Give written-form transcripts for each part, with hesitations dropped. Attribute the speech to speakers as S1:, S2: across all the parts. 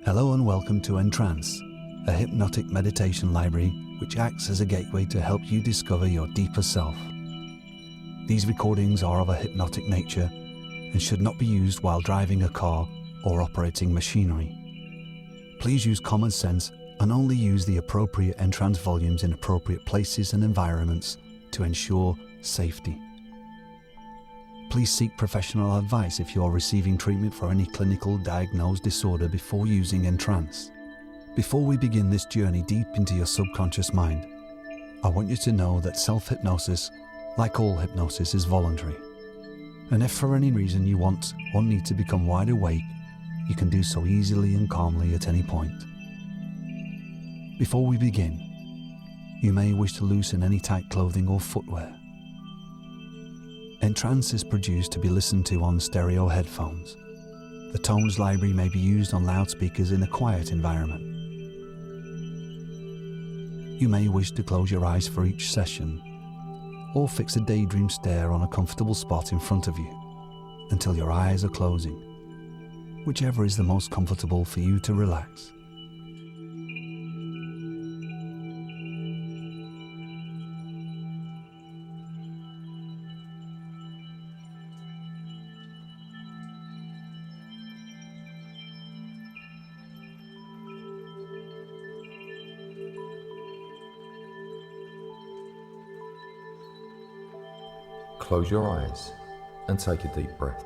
S1: Hello and welcome to EnTrance, a hypnotic meditation library which acts as a gateway to help you discover your deeper self. These recordings are of a hypnotic nature and should not be used while driving a car or operating machinery. Please use common sense and only use the appropriate EnTrance volumes in appropriate places and environments to ensure safety. Please seek professional advice if you are receiving treatment for any clinical diagnosed disorder before using EnTrance. Before we begin this journey deep into your subconscious mind, I want you to know that self-hypnosis, like all hypnosis, is voluntary. And if for any reason you want or need to become wide awake, you can do so easily and calmly at any point. Before we begin, you may wish to loosen any tight clothing or footwear. EnTrance is produced to be listened to on stereo headphones. The tones library may be used on loudspeakers in a quiet environment. You may wish to close your eyes for each session, or fix a daydream stare on a comfortable spot in front of you until your eyes are closing, whichever is the most comfortable for you to relax.
S2: Close your eyes and take a deep breath.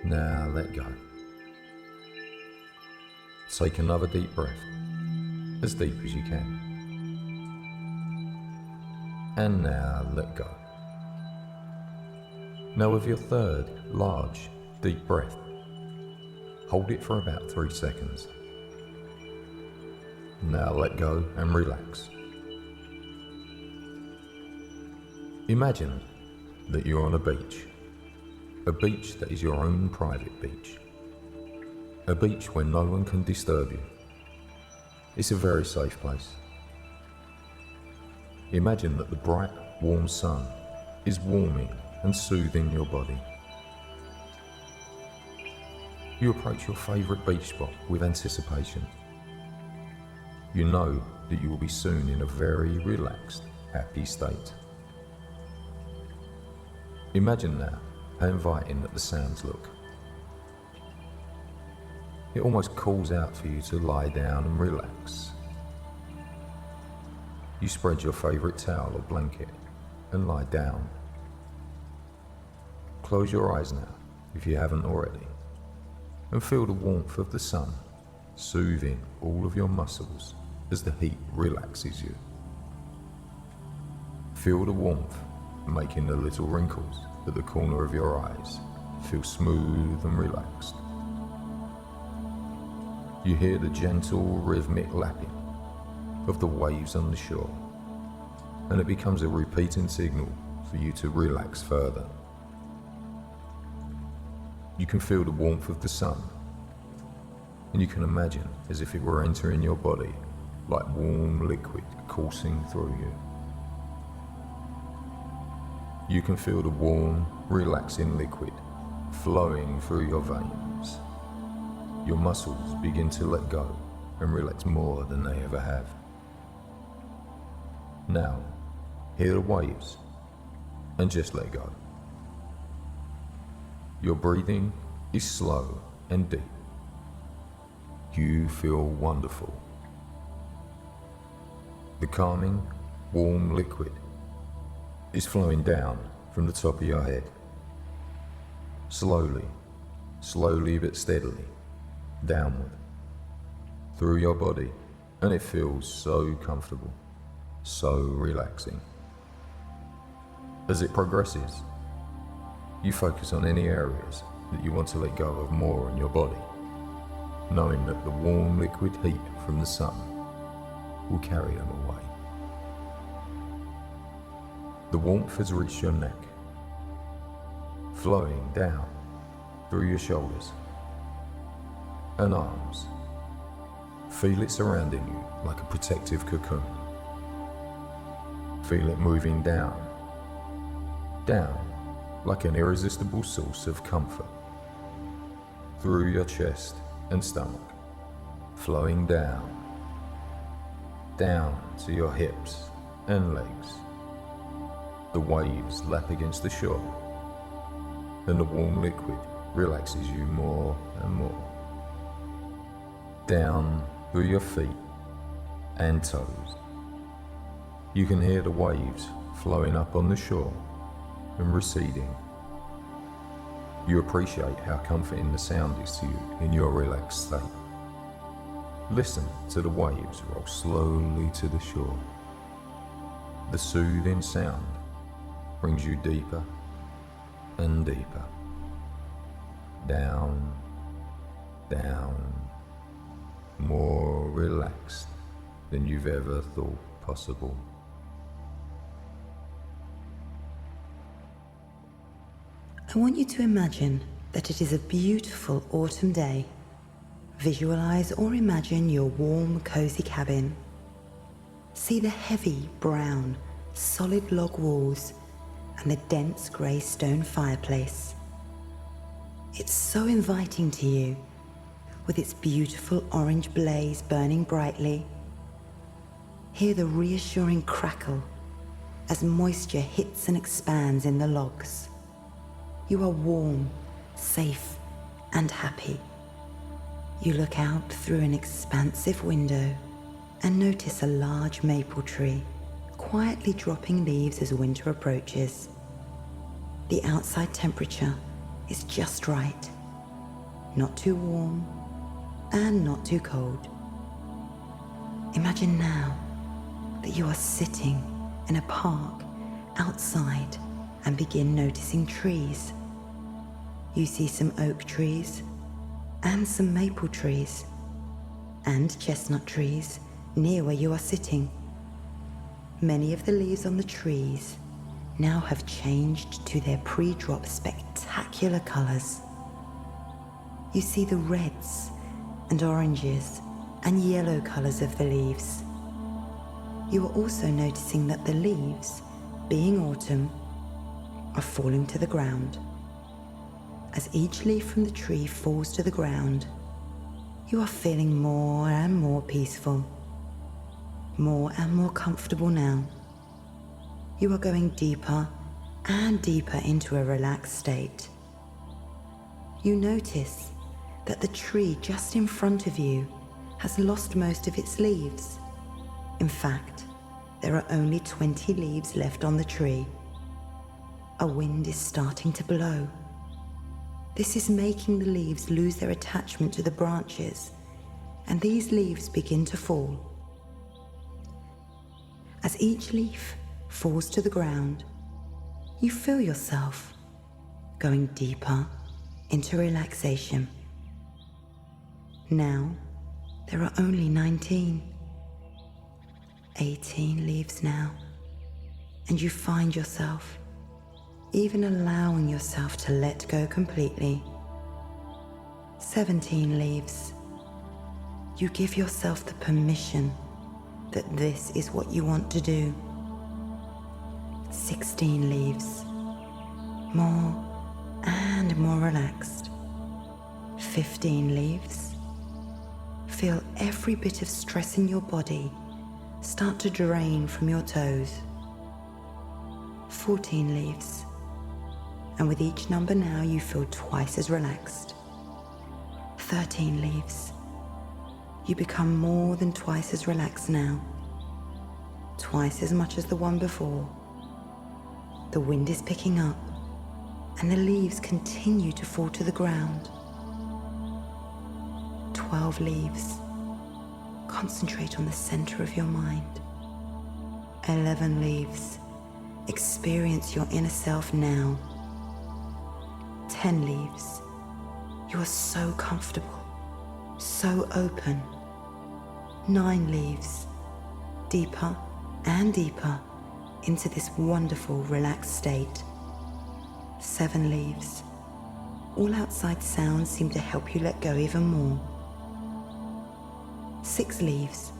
S2: Now let go. Take another deep breath, as deep as you can. And now let go. Now with your third large, deep breath, hold it for about 3 seconds. Now let go and relax. Imagine that you're on a beach that is your own private beach, a beach where no one can disturb you. It's a very safe place. Imagine that the bright, warm sun is warming and soothing your body. You approach your favourite beach spot with anticipation. You know that you will be soon in a very relaxed, happy state. Imagine now how inviting that the sands look. It almost calls out for you to lie down and relax. You spread your favourite towel or blanket and lie down. Close your eyes now, if you haven't already, and feel the warmth of the sun soothing all of your muscles as the heat relaxes you. Feel the warmth making the little wrinkles at the corner of your eyes feel smooth and relaxed. You hear the gentle rhythmic lapping of the waves on the shore, and it becomes a repeating signal for you to relax further. You can feel the warmth of the sun, and you can imagine as if it were entering your body like warm liquid coursing through you. You can feel the warm, relaxing liquid flowing through your veins. Your muscles begin to let go and relax more than they ever have. Now, hear the waves and just let go. Your breathing is slow and deep. You feel wonderful. The calming, warm liquid is flowing down from the top of your head. Slowly but steadily, downward, through your body, and it feels so comfortable, so relaxing. As it progresses, you focus on any areas that you want to let go of more in your body, knowing that the warm liquid heat from the sun will carry them away. The warmth has reached your neck, flowing down through your shoulders and arms. Feel it surrounding you like a protective cocoon. Feel it moving down like an irresistible source of comfort, through your chest and stomach, flowing down to your hips and legs. The waves lap against the shore, and the warm liquid relaxes you more and more. Down through your feet and toes. You can hear the waves flowing up on the shore and receding. You appreciate how comforting the sound is to you in your relaxed state. Listen to the waves roll slowly to the shore. The soothing sound brings you deeper and deeper. Down, more relaxed than you've ever thought possible.
S3: I want you to imagine that it is a beautiful autumn day. Visualize or imagine your warm, cozy cabin. See the heavy, brown, solid log walls and the dense grey stone fireplace. It's so inviting to you, with its beautiful orange blaze burning brightly. Hear the reassuring crackle as moisture hits and expands in the logs. You are warm, safe, and happy. You look out through an expansive window and notice a large maple tree quietly dropping leaves as winter approaches. The outside temperature is just right, not too warm and not too cold. Imagine now that you are sitting in a park outside and begin noticing trees. You see some oak trees and some maple trees and chestnut trees near where you are sitting. Many of the leaves on the trees now have changed to their pre-drop spectacular colors. You see the reds and oranges and yellow colors of the leaves. You are also noticing that the leaves, being autumn, are falling to the ground. As each leaf from the tree falls to the ground, you are feeling more and more peaceful, more and more comfortable now. You are going deeper and deeper into a relaxed state. You notice that the tree just in front of you has lost most of its leaves. In fact, there are only 20 leaves left on the tree. A wind is starting to blow. This is making the leaves lose their attachment to the branches, and these leaves begin to fall. As each leaf falls to the ground, you feel yourself going deeper into relaxation. Now, there are only 18 leaves now, and you find yourself even allowing yourself to let go completely. 17 leaves. You give yourself the permission that this is what you want to do. 16 leaves. More and more relaxed. 15 leaves. Feel every bit of stress in your body start to drain from your toes. 14 leaves. And with each number now, you feel twice as relaxed. 13 leaves. You become more than twice as relaxed now. Twice as much as the one before. The wind is picking up, and the leaves continue to fall to the ground. 12 leaves. Concentrate on the center of your mind. 11 leaves. Experience your inner self now. 10 leaves. You are so comfortable, so open. 9 leaves. Deeper and deeper into this wonderful, relaxed state. 7 leaves. All outside sounds seem to help you let go even more. 6 leaves.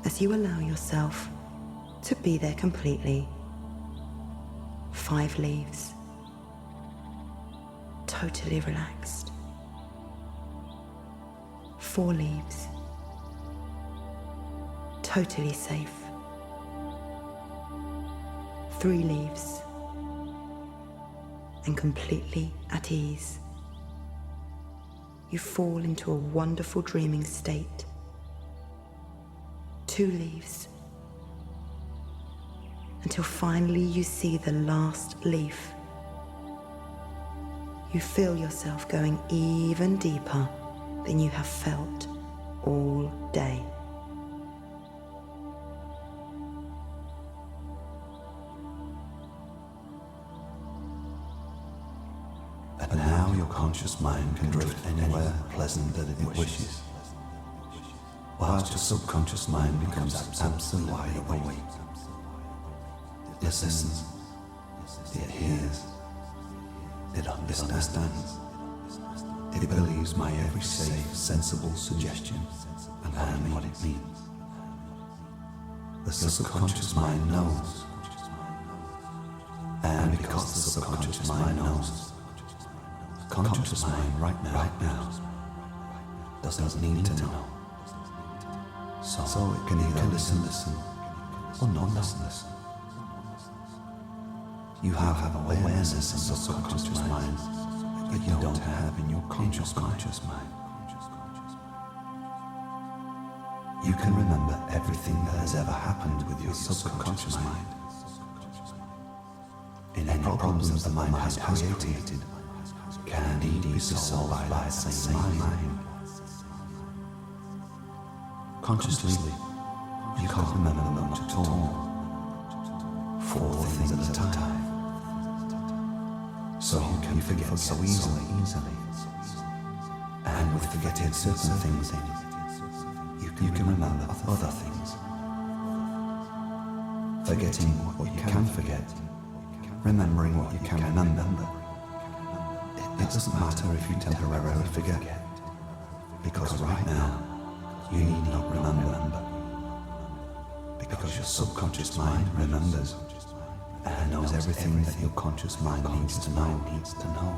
S3: As you allow yourself to be there completely. 5 leaves. Totally relaxed. 4 leaves. Totally safe. 3 leaves. And completely at ease. You fall into a wonderful dreaming state. 2 leaves. Until finally you see the last leaf. You feel yourself going even deeper than you have felt all day.
S1: And now your conscious mind can drift anywhere pleasant that it wishes, whilst your subconscious mind becomes absolutely wide awake. It listens, it hears, it understands. It believes my every safe, sensible suggestion and what it means. The subconscious mind knows. And because the subconscious mind knows, the conscious mind right now doesn't need to know. So it can either listen or not listen. You have awareness of the subconscious mind that you don't have in your conscious mind. You can remember everything that has ever happened with your subconscious mind. Any problems that the mind has created can indeed be solved by that same mind. Consciously, you can't remember them at all. 4 things at a time. So you can forget so easily. And with forgetting certain things, you can remember other things. Forgetting what you can forget, remembering what you can remember. It doesn't matter if you temporarily forget, because right now you need not remember, because your subconscious mind remembers and knows everything that your conscious mind needs to know.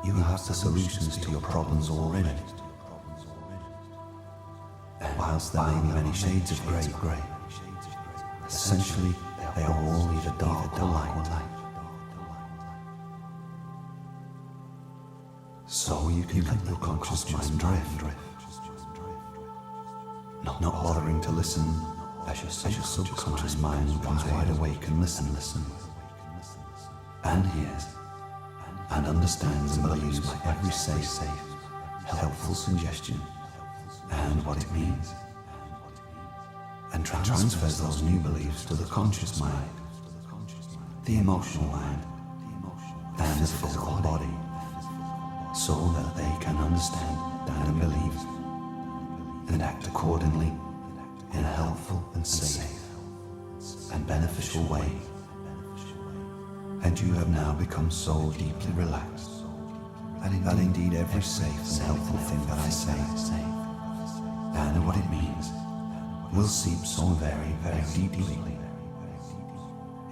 S1: You have the solutions to your problems already. And whilst there may be many shades of grey, essentially they are all either dark or light. So you can let your conscious mind drift, not bothering to listen as your subconscious mind becomes wide awake and listens, and hears, and understands and believes my every safe, helpful suggestion and what it means, and transfers those new beliefs to the conscious mind, the emotional mind, and the physical body, so that they can understand and believe and act accordingly in a helpful and safe and beneficial way. And you have now become so deeply relaxed that indeed every safe and helpful thing that I say and what it means will seep so very, very deeply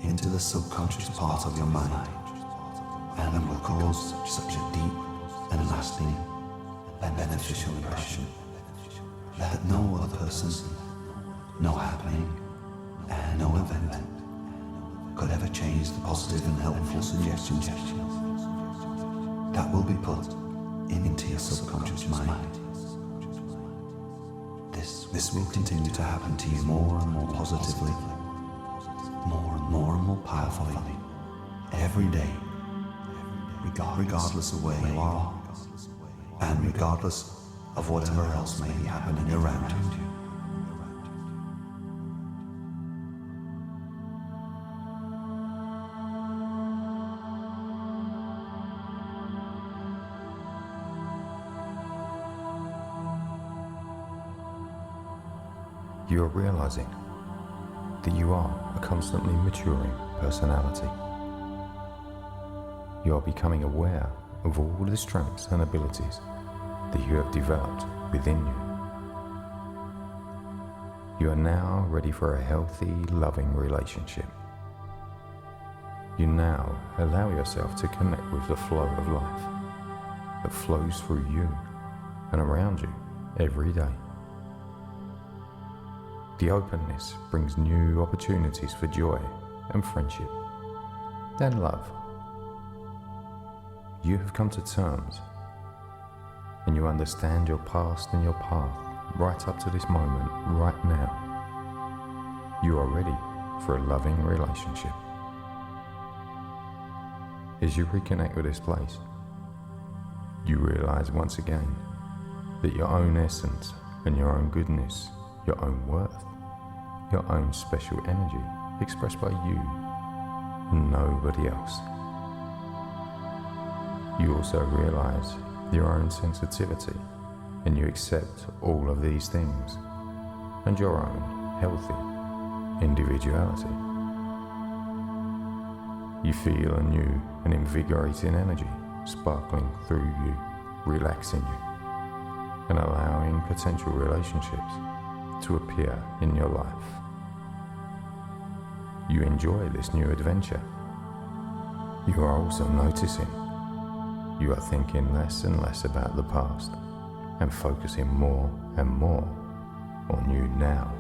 S1: into the subconscious part of your mind, and will cause such a deep and lasting and beneficial impression that no other person, no happening, and no event could ever change the positive and helpful suggestions that will be put into your subconscious mind. This will continue to happen to you more and more positively, more and more powerfully, every day, regardless of where you are, and regardless of whatever else may be happening around you.
S2: You are realizing that you are a constantly maturing personality. You are becoming aware of all the strengths and abilities that you have developed within you. You are now ready for a healthy, loving relationship. You now allow yourself to connect with the flow of life that flows through you and around you every day. The openness brings new opportunities for joy and friendship, then love. You have come to terms, and you understand your past and your path right up to this moment, right now. You are ready for a loving relationship. As you reconnect with this place, you realize once again that your own essence and your own goodness, your own worth, your own special energy expressed by you and nobody else. You also realize your own sensitivity, and you accept all of these things and your own healthy individuality. You feel a new and invigorating energy sparkling through you, relaxing you, and allowing potential relationships to appear in your life. You enjoy this new adventure. You are also noticing you are thinking less and less about the past and focusing more and more on you now.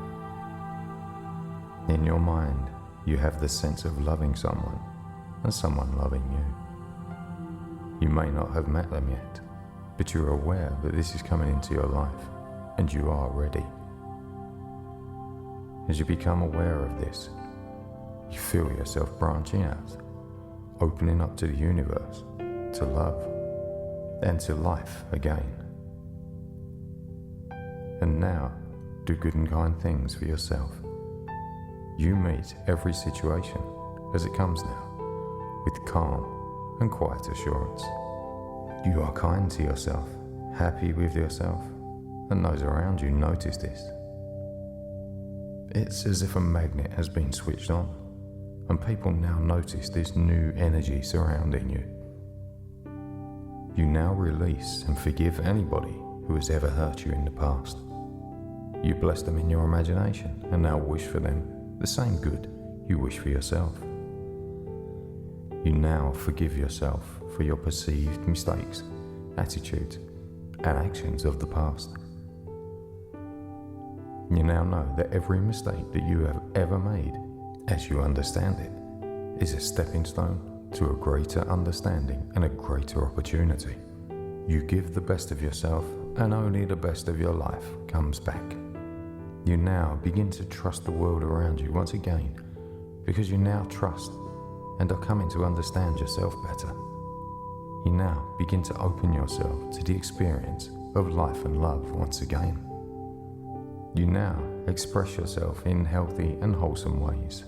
S2: In your mind, you have the sense of loving someone and someone loving you. You may not have met them yet, but you are aware that this is coming into your life and you are ready. As you become aware of this, you feel yourself branching out, opening up to the universe, to love, and to life again. And now, do good and kind things for yourself. You meet every situation as it comes now, with calm and quiet assurance. You are kind to yourself, happy with yourself, and those around you notice this. It's as if a magnet has been switched on, and people now notice this new energy surrounding you. You now release and forgive anybody who has ever hurt you in the past. You bless them in your imagination and now wish for them the same good you wish for yourself. You now forgive yourself for your perceived mistakes, attitudes, and actions of the past. You now know that every mistake that you have ever made, as you understand it, is a stepping stone to a greater understanding and a greater opportunity. You give the best of yourself, and only the best of your life comes back. You now begin to trust the world around you once again, because you now trust and are coming to understand yourself better. You now begin to open yourself to the experience of life and love once again. You now express yourself in healthy and wholesome ways.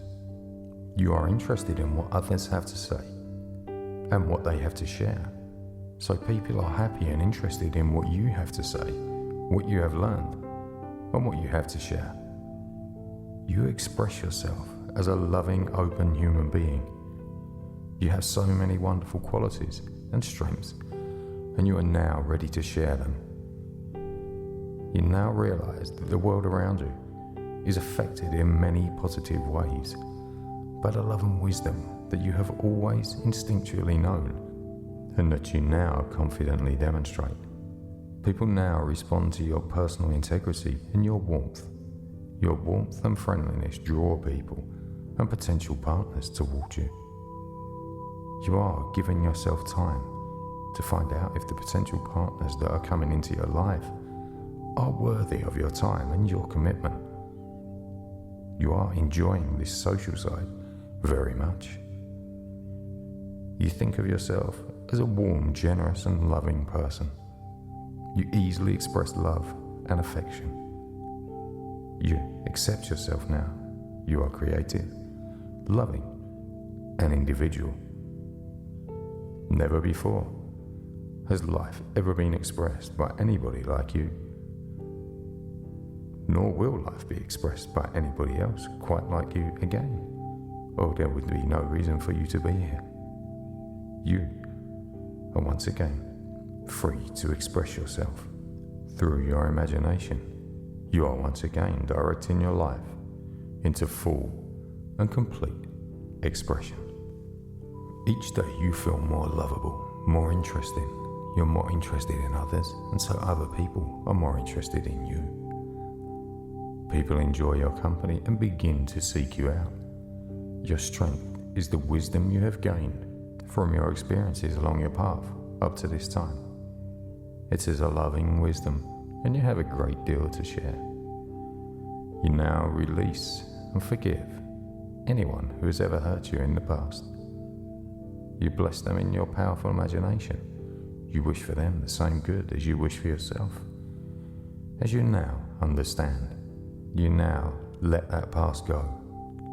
S2: You are interested in what others have to say and what they have to share. So people are happy and interested in what you have to say, what you have learned, and what you have to share. You express yourself as a loving, open human being. You have so many wonderful qualities and strengths, and you are now ready to share them. You now realize that the world around you is affected in many positive ways by the love and wisdom that you have always instinctually known, and that you now confidently demonstrate. People now respond to your personal integrity and your warmth. Your warmth and friendliness draw people and potential partners toward you. You are giving yourself time to find out if the potential partners that are coming into your life are worthy of your time and your commitment. You are enjoying this social side very much. You think of yourself as a warm, generous, and loving person. You easily express love and affection. You accept yourself now. You are creative, loving, and individual. Never before has life ever been expressed by anybody like you. Nor will life be expressed by anybody else quite like you again, or there would be no reason for you to be here. You are once again free to express yourself through your imagination. You are once again directing your life into full and complete expression. Each day you feel more lovable, more interesting. You're more interested in others, and so other people are more interested in you. People enjoy your company and begin to seek you out. Your strength is the wisdom you have gained from your experiences along your path up to this time. It is a loving wisdom, and you have a great deal to share. You now release and forgive anyone who has ever hurt you in the past. You bless them in your powerful imagination. You wish for them the same good as you wish for yourself. As you now understand, you now let that past go,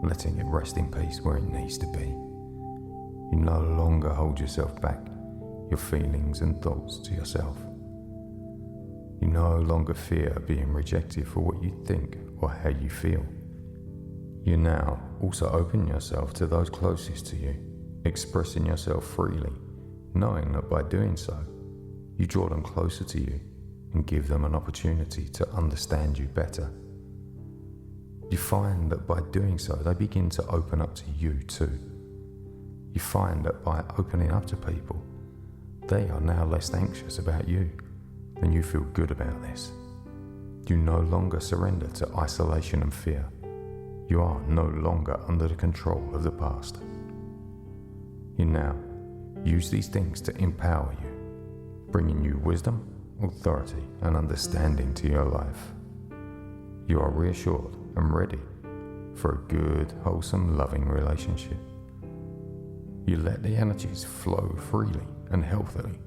S2: letting it rest in peace where it needs to be. You no longer hold yourself back, your feelings and thoughts to yourself. You no longer fear being rejected for what you think or how you feel. You now also open yourself to those closest to you, expressing yourself freely, knowing that by doing so, you draw them closer to you and give them an opportunity to understand you better. You find that by doing so, they begin to open up to you too. You find that by opening up to people, they are now less anxious about you, and you feel good about this. You no longer surrender to isolation and fear. You are no longer under the control of the past. You now use these things to empower you, bringing you wisdom, authority, and understanding to your life. You are reassured and ready for a good, wholesome, loving relationship. You let the energies flow freely and healthily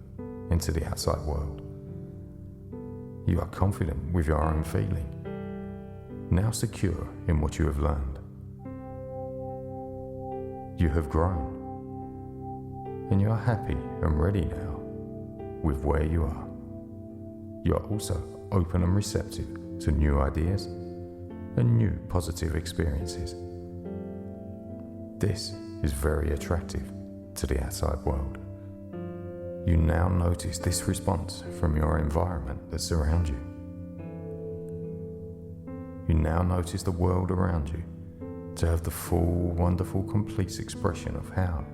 S2: into the outside world. You are confident with your own feeling, now secure in what you have learned. You have grown, and you are happy and ready now with where you are. You are also open and receptive to new ideas and new positive experiences. This is very attractive to the outside world. You now notice this response from your environment that surrounds you. You now notice the world around you to have the full, wonderful, complete expression of how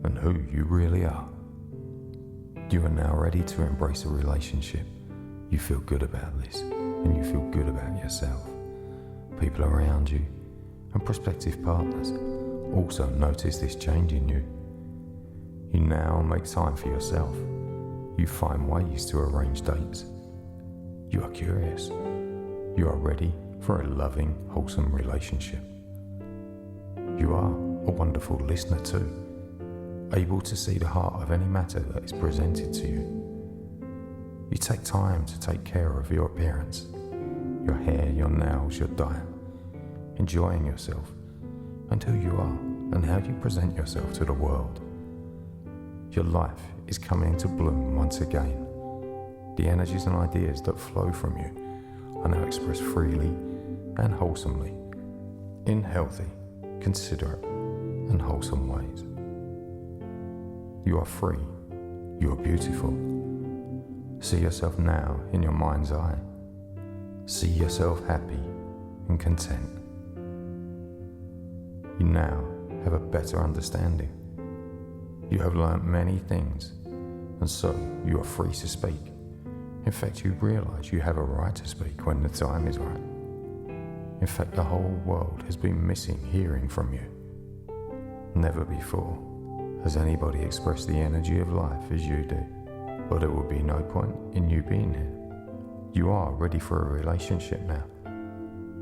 S2: and who you really are. You are now ready to embrace a relationship. You feel good about this, and you feel good about yourself. People around you and prospective partners also notice this change in you. You now make time for yourself. You find ways to arrange dates. You are curious. You are ready for a loving, wholesome relationship. You are a wonderful listener too, able to see the heart of any matter that is presented to you. You take time to take care of your appearance, your hair, your nails, your diet, enjoying yourself and who you are and how you present yourself to the world. Your life is coming into bloom once again. The energies and ideas that flow from you are now expressed freely and wholesomely, in healthy, considerate, and wholesome ways. You are free. You are beautiful. See yourself now in your mind's eye. See yourself happy and content. You now have a better understanding. You have learnt many things, and so you are free to speak. In fact, you realize you have a right to speak when the time is right. In fact, the whole world has been missing hearing from you. Never before has anybody expressed the energy of life as you do, or there will be no point in you being here. You are ready for a relationship now.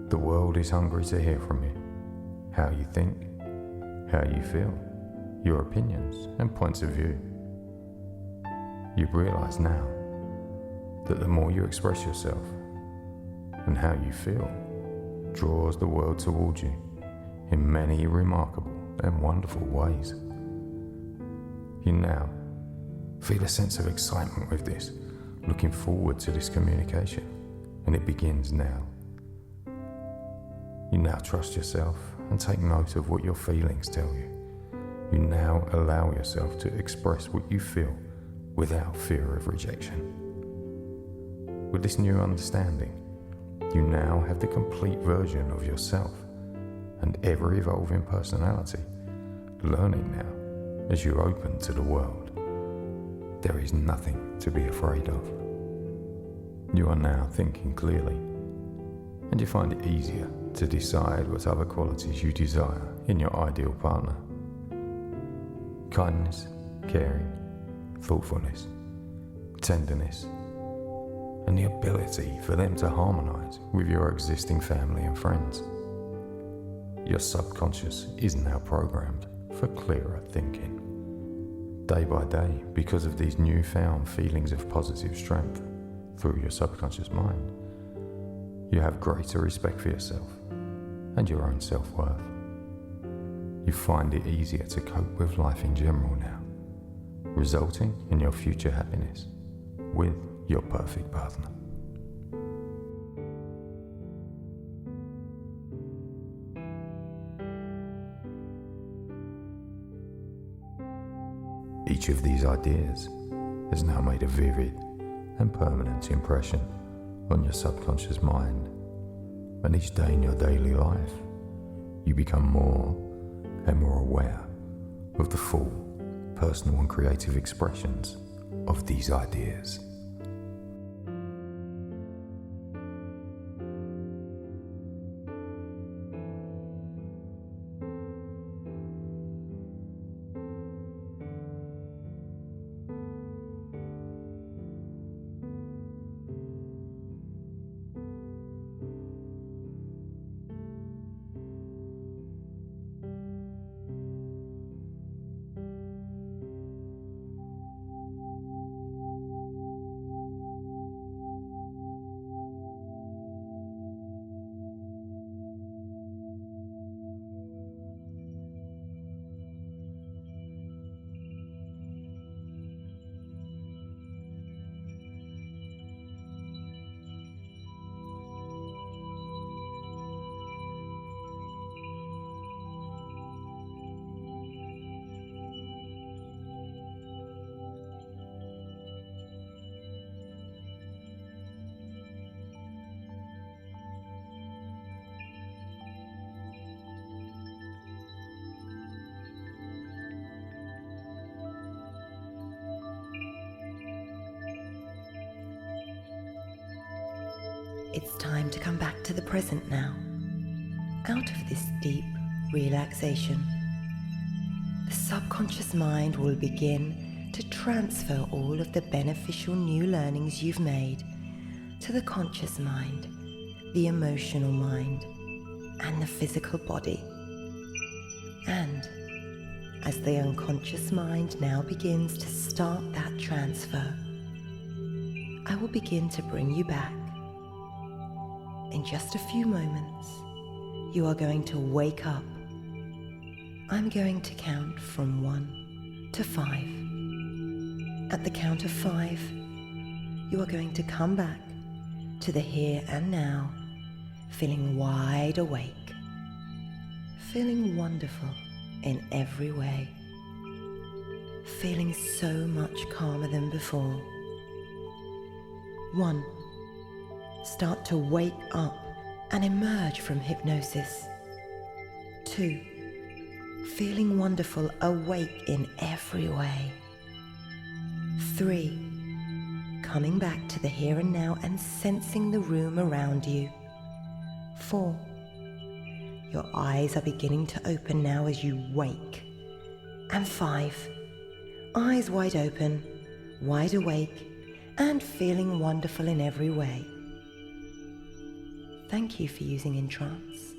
S2: The world is hungry to hear from you. How you think, how you feel, your opinions and points of view. You realize now that the more you express yourself and how you feel draws the world towards you in many remarkable and wonderful ways. You now feel a sense of excitement with this, looking forward to this communication, and it begins now. You now trust yourself and take note of what your feelings tell you. You now allow yourself to express what you feel without fear of rejection. With this new understanding, you now have the complete version of yourself and ever-evolving personality, learning now as you open to the world. There is nothing to be afraid of. You are now thinking clearly, and you find it easier to decide what other qualities you desire in your ideal partner. Kindness, caring, thoughtfulness, tenderness, and the ability for them to harmonize with your existing family and friends. Your subconscious is now programmed for clearer thinking. Day by day, because of these newfound feelings of positive strength through your subconscious mind, you have greater respect for yourself and your own self-worth. You find it easier to cope with life in general now, resulting in your future happiness with your perfect partner. Each of these ideas has now made a vivid and permanent impression on your subconscious mind, and each day in your daily life, you become more and more aware of the full, personal and creative expressions of these ideas.
S3: It's time to come back to the present now, out of this deep relaxation. The subconscious mind will begin to transfer all of the beneficial new learnings you've made to the conscious mind, the emotional mind, and the physical body. And as the unconscious mind now begins to start that transfer, I will begin to bring you back. In just a few moments, you are going to wake up. I'm going to count from 1 to 5. At the count of 5, you are going to come back to the here and now, feeling wide awake, feeling wonderful in every way, feeling so much calmer than before. 1. Start to wake up and emerge from hypnosis. 2. Feeling wonderful, awake in every way. 3. Coming back to the here and now and sensing the room around you. 4. Your eyes are beginning to open now as you wake. And 5. Eyes wide open, wide awake, and feeling wonderful in every way. Thank you for using EnTrance.